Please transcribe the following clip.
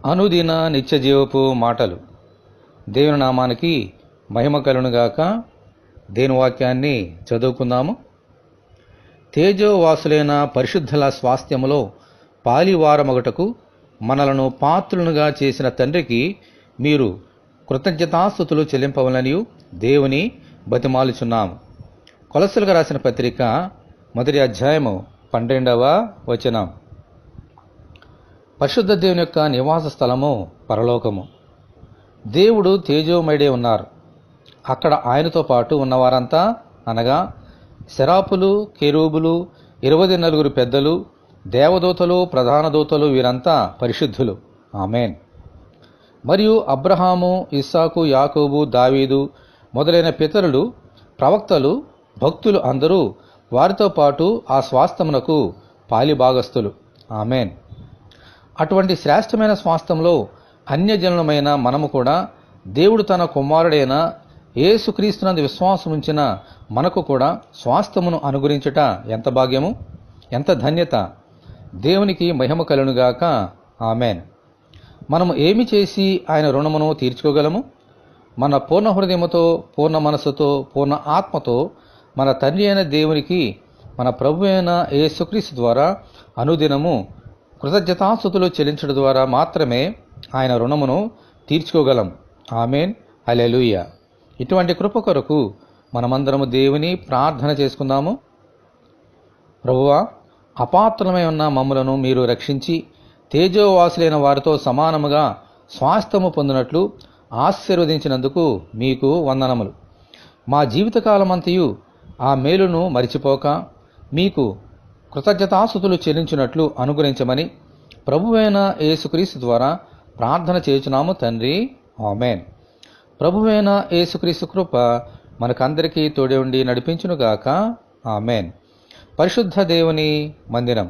అనుదిన నిత్యజీవపు మాటలు. దేవుని నామానికి మహిమ కలుగునుగాక. దేవుని వాక్యాన్ని చదువుకుందాము. తేజోవాసులైన పరిశుద్ధుల స్వాస్థ్యములో పాలివారమగుటకు మనలను పాత్రులుగా చేసిన తండ్రికి మీరు కృతజ్ఞతాస్తుతులు చెల్లింపవలనియు దేవుని బతిమాలుచున్నాము. కొలస్సీలకు రాసిన పత్రిక 1వ అధ్యాయము 12వ వచనం. పరిశుద్ధ దేవుని యొక్క నివాస స్థలము పరలోకము. దేవుడు తేజోమయుడే ఉన్నారు. అక్కడ ఆయనతో పాటు ఉన్నవారంతా అనగా శరాపులు, కెరూబులు, 24 పెద్దలు, దేవదూతలు, ప్రధాన దూతలు, వీరంతా పరిశుద్ధులు. ఆమేన్. మరియు అబ్రహాము, ఇస్సాకు, యాకోబు, దావీదు మొదలైన పితరులు, ప్రవక్తలు, భక్తులు అందరూ వారితో పాటు ఆ స్వాస్థ్యమునకు పాలిభాగస్థులు. ఆమేన్. అటువంటి శ్రేష్టమైన స్వాస్థ్యంలో అన్యజనులమైన మనము కూడా దేవుడు తన కుమారుడైన యేసుక్రీస్తునందు విశ్వాసముంచిన మనకు కూడా స్వాస్థ్యమును అనుగ్రహించుట ఎంత భాగ్యము, ఎంత ధన్యత. దేవునికి మహిమ కలుగునుగాక. ఆమేన్. మనము ఏమి చేసి ఆయన రుణమును తీర్చుకోగలము? మన పూర్ణ హృదయముతో, పూర్ణ మనస్సుతో, పూర్ణ ఆత్మతో మన తండ్రి అయిన దేవునికి, మన ప్రభు అయిన యేసుక్రీస్తు ద్వారా అనుదినము కృతజ్ఞతాస్తుతులు చెల్లించడం ద్వారా మాత్రమే ఆయన రుణమును తీర్చుకోగలం. ఆమేన్. హల్లెలూయా. ఇటువంటి కృప కొరకు మనమందరము దేవుని ప్రార్థన చేసుకుందాము. ప్రభువా, అపాత్రమై ఉన్న మమ్ములను మీరు రక్షించి తేజోవాసులైన వారితో సమానముగా స్వాస్థ్యము పొందినట్లు ఆశీర్వదించినందుకు మీకు వందనములు. మా జీవితకాలమంతయు ఆ మేలును మరిచిపోక మీకు కృతజ్ఞతాస్తుతులు చెల్లించినట్లు అనుగ్రహించమని ప్రభువైన యేసుక్రీస్తు ద్వారా ప్రార్థన చేయుచున్నాము తండ్రి. ఆమేన్. ప్రభువైన యేసుక్రీస్తు కృప మనకందరికీ తోడే ఉండి నడిపించునుగాక. ఆమేన్. పరిశుద్ధ దేవుని మందిరం.